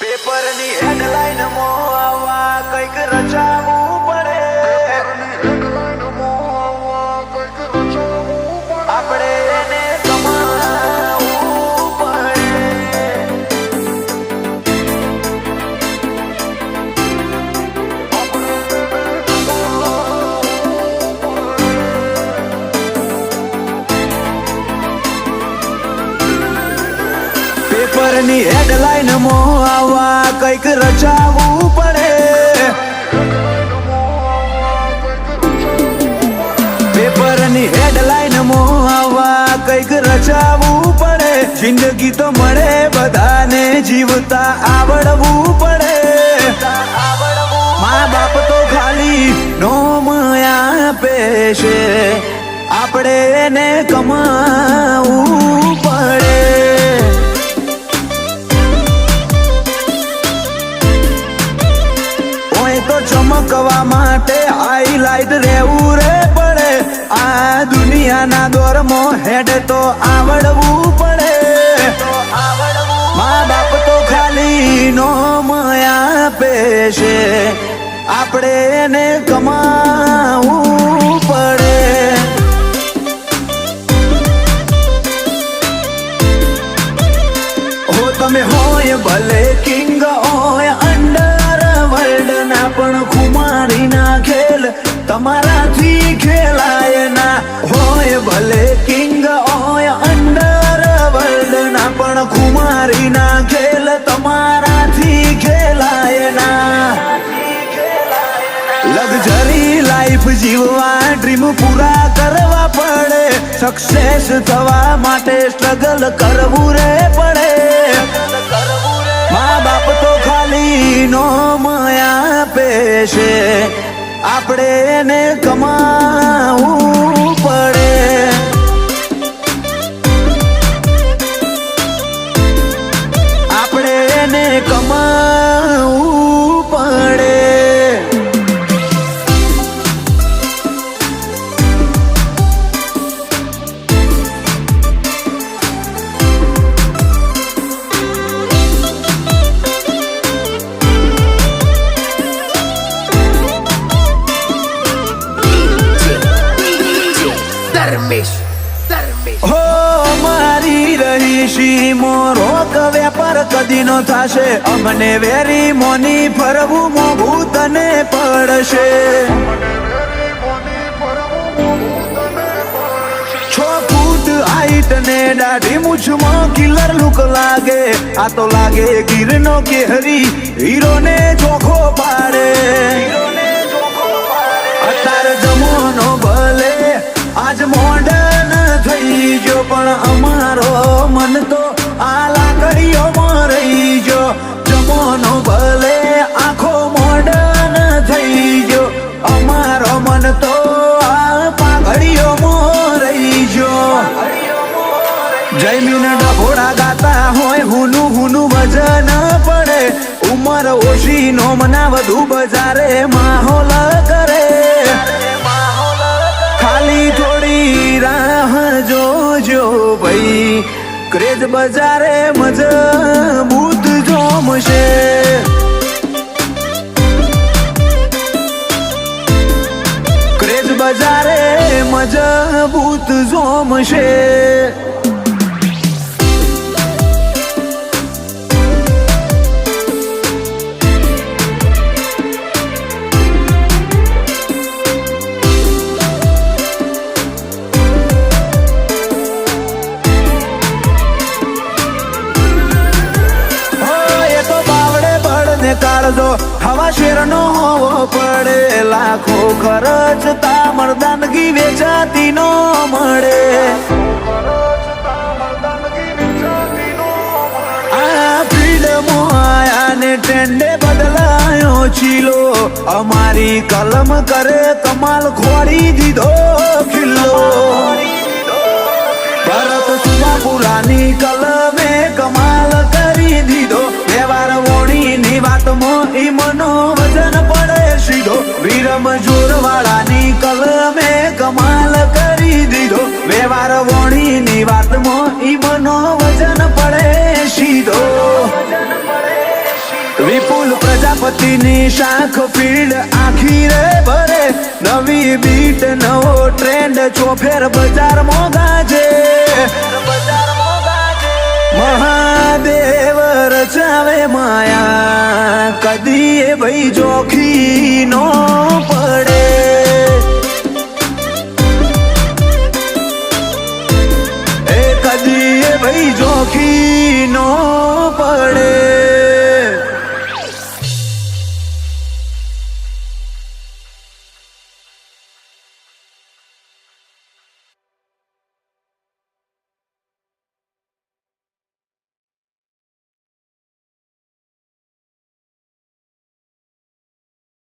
પેપરની હેડલાઈન મોવા કઈક રચાવવું પડે. આપણે એને કમાવવું પડે. પેપરની હેડલાઈન મોવા કઈક રચાવવું પડે. પેપરની હેડલાઈન મોવા કઈક રચાવવું પડે. જિંદગી તો મળે બધાને, જીવતા આવડવું પડે. મા બાપ તો ખાલી નોમ આપે છે, આપણે એને કમાવવું પડે. તો ચમકવા માટે હાઈલાઈટ રહેવું રે પડે. આ દુનિયાના દોરમાં હેડ તો આવડવું પડે. મા બાપ તો ખાલી નોમ આપે છે, આપણે એને કમાવવું પડે. હો તમે હોય ભલે કિંગ હોય અંડર વર્લ્ડ ના, પણ ખુમારી ના ખેલ તમારાથી ખેલાય ના. હોય ભલે કિંગ હોય અંડર વર્લ્ડ ના, પણ ખુમારી ના ખેલ તમારાથી ખેલાય ના. લક્ઝરી લાઈફ જીવવા ડ્રીમ પૂરા કરવા પડે. સક્સેસ થવા માટે સ્ટ્રગલ કરવું રે પડે. મા બાપ તો ખાલી નોમ આપે છે, આપણે એને કમાવવું પડે. આપણે એને કમાવવું પડે. હો મારી રહીશી મોરોક વેપાર કદી નો થાશે. અમને વેરી મોની ફરવું મોઘું તને પડશે. 6 ફૂટ હાઈટ ને દાઢી મૂછમાં કિલર લુક લાગે. આ તો લાગે ગીરનો કેહરી, હીરો ને ચોખ્ખો પાડે. અત્યારે જમોનો ભલે આજ મોડર્ન થઈ ગયો, પણ અમારો મન તો આ લાકડીઓમાં રહી ગયો. જમોનો ભલે આખો મોડર્ન થઈ ગયો, અમારો મન તો આ પાઘડીઓમાં રહી ગયો. જમીન ડભોડા ગાતા હોય, હુનું હુનું વજન પડે. ઉમર ઓછી નોમના વધુ બજારે માહોલ કરે. ખાલી થોડી રાહ જોજો ભાઈ, ક્રેઝ બજારે મજબૂત જોમશે. ક્રેઝ બજારે મજબૂત જોમશે. કાળજો હવા શેરનો હોવો પડે. લાખો ખર્ચતા મર્દાનગી વેચાતી નો મળે. આ ફિલ્ડમાં આયા ને ટ્રેન્ડે બદલાયો ચીલો. અમારી કલમ કરે કમાલ, ખોડી દીધો ખિલ્લો. ભરત સુમાપુરાની કલમે કમાલ કરી દીધો. વ્યવહાર વોણીની વાતમાં ઈ મનો વજન પડે સીધો. વીરમ જોરવાળાની કલમે કમાલ કરી દીધો. વ્યવહાર વોણીની વાતમાં ઈ મનો વજન પડે સીધો. વિપુલ પ્રજાપતિની શાખ ફીલ્ડ આખી રે ભરે નવી બીટ નવો ટ્રેન્ડ ચોફેર બજાર મોગાજે મહાદેવ રચાવે માયા કદી એ ભાઈ જોખી નો પડે એ કદી એ ભાઈ જોખી